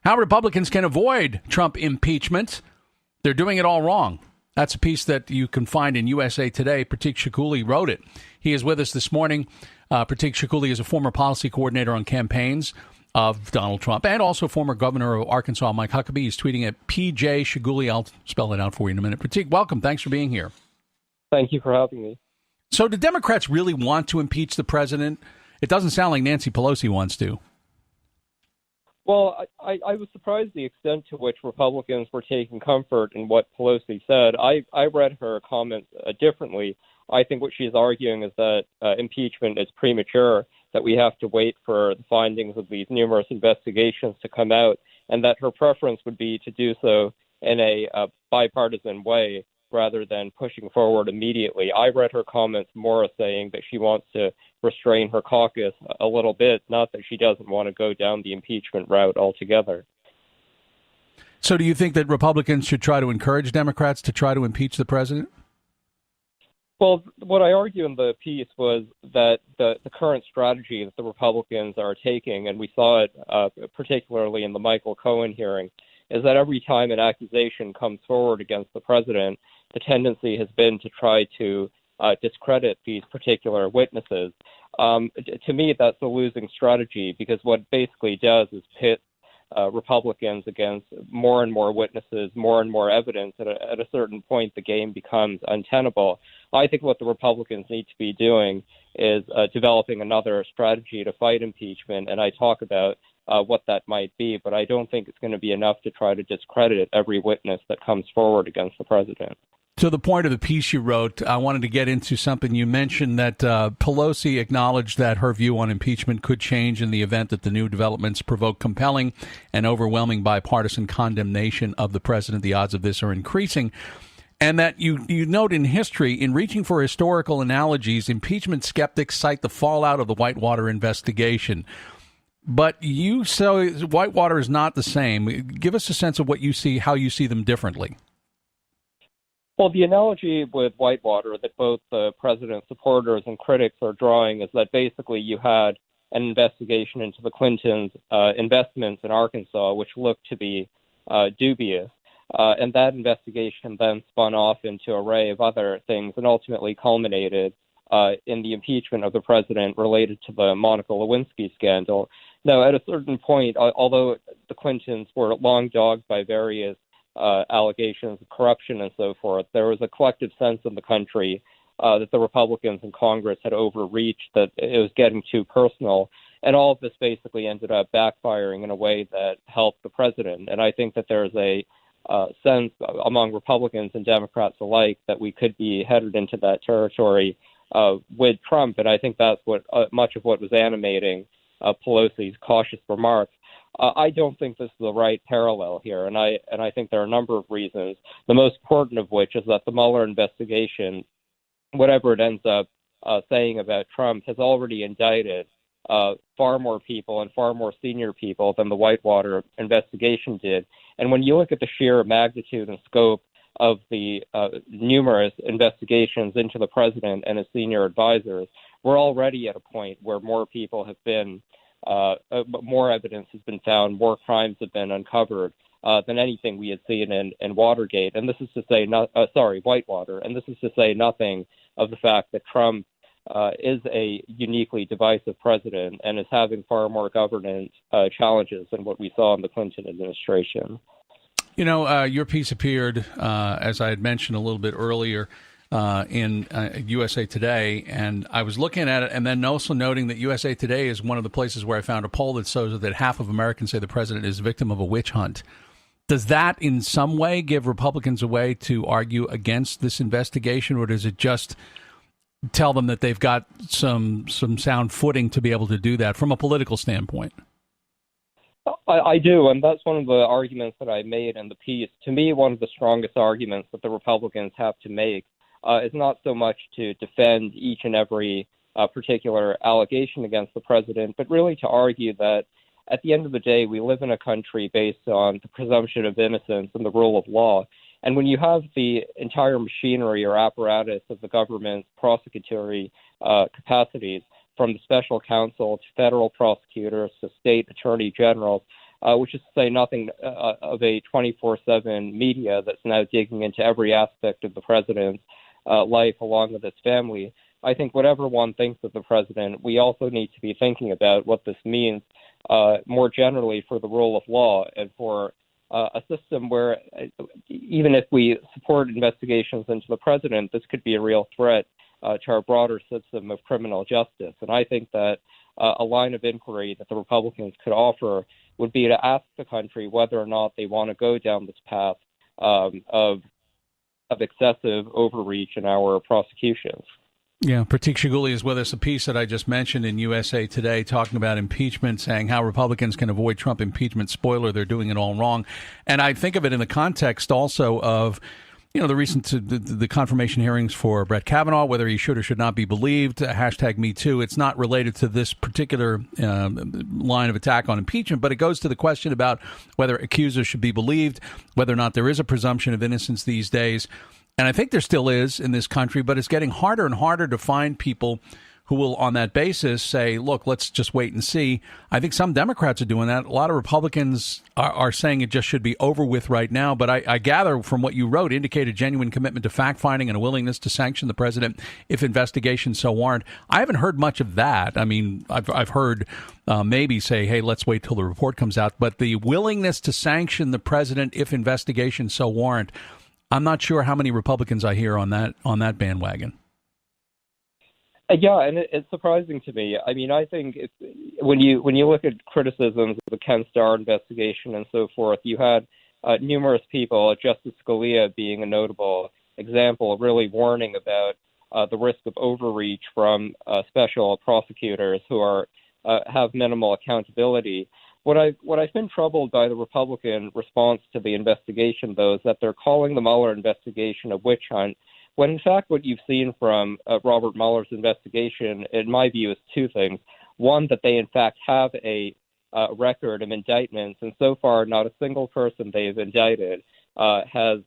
How Republicans can avoid Trump impeachment. They're doing it all wrong. That's a piece that you can find in USA Today. Pratik Chougule wrote it. He is with us this morning. Pratik Chougule is a former policy coordinator on campaigns of Donald Trump and also former governor of Arkansas, Mike Huckabee. He's tweeting at PJ Chougule. I'll spell it out for you in a minute. Pratik, welcome. Thanks for being here. Thank you for having me. So do Democrats really want to impeach the president? It doesn't sound like Nancy Pelosi wants to. Well, I was surprised the extent to which Republicans were taking comfort in what Pelosi said. I read her comments differently. I think what she's arguing is that impeachment is premature, that we have to wait for the findings of these numerous investigations to come out, and that her preference would be to do so in a bipartisan way rather than pushing forward immediately. I read her comments more as saying that she wants to restrain her caucus a little bit, not that she doesn't want to go down the impeachment route altogether. So do you think that Republicans should try to encourage Democrats to try to impeach the president? Well, what I argue in the piece was that the current strategy that the Republicans are taking, and we saw it particularly in the Michael Cohen hearing, is that every time an accusation comes forward against the president, the tendency has been to try to discredit these particular witnesses. To me, that's a losing strategy because what it basically does is pit Republicans against more and more witnesses, more and more evidence. At a certain point, the game becomes untenable. I think what the Republicans need to be doing is developing another strategy to fight impeachment, and I talk about what that might be, but I don't think it's going to be enough to try to discredit every witness that comes forward against the president. To the point of the piece you wrote, I wanted to get into something. You mentioned that Pelosi acknowledged that her view on impeachment could change in the event that the new developments provoke compelling and overwhelming bipartisan condemnation of the president. The odds of this are increasing. And that you note in history, in reaching for historical analogies, impeachment skeptics cite the fallout of the Whitewater investigation. But you say Whitewater is not the same. Give us a sense of what you see, how you see them differently. Well, the analogy with Whitewater that both the president's supporters and critics are drawing is that basically you had an investigation into the Clintons' investments in Arkansas, which looked to be dubious. And that investigation then spun off into an array of other things and ultimately culminated in the impeachment of the president related to the Monica Lewinsky scandal. Now, at a certain point, although the Clintons were long dogged by various allegations of corruption and so forth, there was a collective sense in the country that the Republicans in Congress had overreached, that it was getting too personal. And all of this basically ended up backfiring in a way that helped the president. And I think that there's a sense among Republicans and Democrats alike that we could be headed into that territory with Trump. And I think that's what much of what was animating Pelosi's cautious remarks. I don't think this is the right parallel here, and I think there are a number of reasons, the most important of which is that the Mueller investigation, whatever it ends up saying about Trump, has already indicted far more people and far more senior people than the Whitewater investigation did. And when you look at the sheer magnitude and scope of the numerous investigations into the president and his senior advisors, we're already at a point where more people have been more evidence has been found, more crimes have been uncovered than anything we had seen in Watergate. And this is to say, Whitewater. And this is to say nothing of the fact that Trump is a uniquely divisive president and is having far more governance challenges than what we saw in the Clinton administration. You know, your piece appeared, as I had mentioned a little bit earlier, in USA Today, and I was looking at it and then also noting that USA Today is one of the places where I found a poll that shows that half of Americans say the president is a victim of a witch hunt. Does that in some way give Republicans a way to argue against this investigation, or does it just tell them that they've got some sound footing to be able to do that from a political standpoint? I do, and that's one of the arguments that I made in the piece. To me, one of the strongest arguments that the Republicans have to make is not so much to defend each and every particular allegation against the president, but really to argue that at the end of the day, we live in a country based on the presumption of innocence and the rule of law. And when you have the entire machinery or apparatus of the government's prosecutory capacities, from the special counsel to federal prosecutors to state attorney generals, which is to say nothing of a 24/7 media that's now digging into every aspect of the president's life along with his family. I think whatever one thinks of the president, we also need to be thinking about what this means more generally for the rule of law and for a system where even if we support investigations into the president, this could be a real threat to our broader system of criminal justice. And I think that a line of inquiry that the Republicans could offer would be to ask the country whether or not they want to go down this path of excessive overreach in our prosecutions. Yeah, Pratik Chougule is with us. A piece that I just mentioned in USA Today talking about impeachment, saying how Republicans can avoid Trump impeachment. Spoiler, they're doing it all wrong. And I think of it in the context also of, you know, the recent the confirmation hearings for Brett Kavanaugh, whether he should or should not be believed, hashtag Me Too. It's not related to this particular line of attack on impeachment, but it goes to the question about whether accusers should be believed, whether or not there is a presumption of innocence these days. And I think there still is in this country, but it's getting harder and harder to find people who will, on that basis, say, look, let's just wait and see. I think some Democrats are doing that. A lot of Republicans are saying it just should be over with right now. But I gather from what you wrote indicated genuine commitment to fact-finding and a willingness to sanction the president if investigations so warrant. I haven't heard much of that. I mean, I've heard maybe say, hey, let's wait till the report comes out. But the willingness to sanction the president if investigations so warrant, I'm not sure how many Republicans I hear on that bandwagon. Yeah, and it's surprising to me. I mean, I think when you look at criticisms of the Ken Starr investigation and so forth, you had numerous people, Justice Scalia being a notable example, really warning about the risk of overreach from special prosecutors who have minimal accountability. What I've been troubled by the Republican response to the investigation, though, is that they're calling the Mueller investigation a witch hunt, when in fact what you've seen from Robert Mueller's investigation, in my view, is two things. One, that they in fact have a record of indictments, and so far not a single person they've indicted has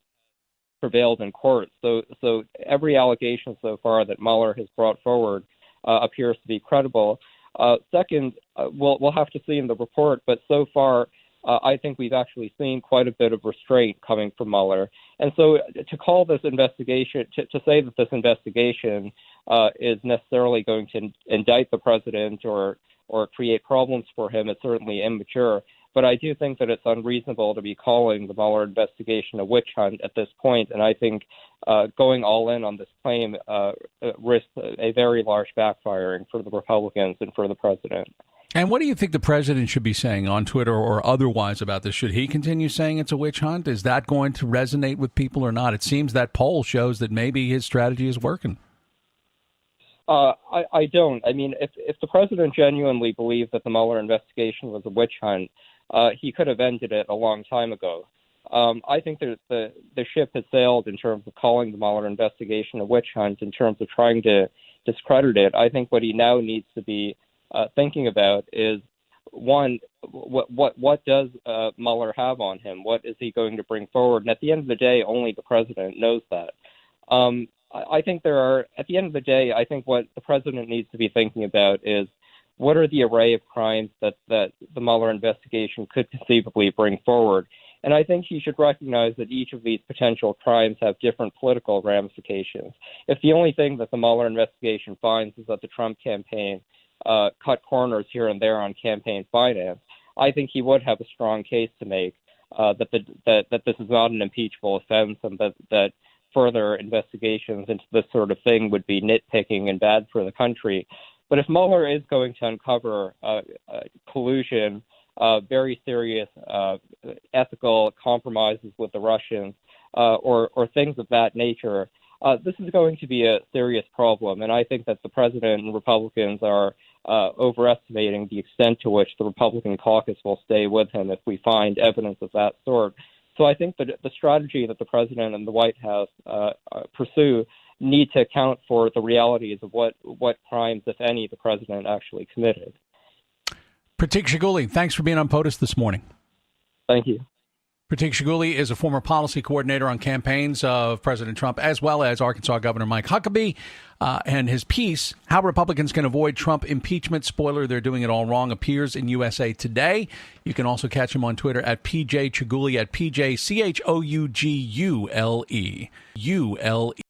prevailed in court. So every allegation so far that Mueller has brought forward appears to be credible. Second, we'll have to see in the report, but so far I think we've actually seen quite a bit of restraint coming from Mueller. And so to call this investigation, to say that this investigation is necessarily going to indict the president or create problems for him is certainly immature. But I do think that it's unreasonable to be calling the Mueller investigation a witch hunt at this point. And I think going all in on this claim risks a very large backfiring for the Republicans and for the president. And what do you think the president should be saying on Twitter or otherwise about this? Should he continue saying it's a witch hunt? Is that going to resonate with people or not? It seems that poll shows that maybe his strategy is working. I don't. I mean, if the president genuinely believed that the Mueller investigation was a witch hunt, he could have ended it a long time ago. I think that the ship has sailed in terms of calling the Mueller investigation a witch hunt, in terms of trying to discredit it. I think what he now needs to be thinking about is, one, what does Mueller have on him? What is he going to bring forward? And at the end of the day, only the president knows that. I think at the end of the day, I think what the president needs to be thinking about is, what are the array of crimes that the Mueller investigation could conceivably bring forward? And I think he should recognize that each of these potential crimes have different political ramifications. If the only thing that the Mueller investigation finds is that the Trump campaign cut corners here and there on campaign finance, I think he would have a strong case to make that this is not an impeachable offense, and that further investigations into this sort of thing would be nitpicking and bad for the country. But if Mueller is going to uncover collusion, very serious ethical compromises with the Russians, or things of that nature, this is going to be a serious problem. And I think that the president and Republicans are overestimating the extent to which the Republican caucus will stay with him if we find evidence of that sort. So I think that the strategy that the president and the White House pursue need to account for the realities of what crimes, if any, the president actually committed. Pratik Chougule, thanks for being on POTUS this morning. Thank you. Pratik Chougule is a former policy coordinator on campaigns of President Trump, as well as Arkansas Governor Mike Huckabee. And his piece, How Republicans Can Avoid Trump Impeachment, spoiler, they're doing it all wrong, appears in USA Today. You can also catch him on Twitter at PJ Chougule, at PJ CHOUGULE.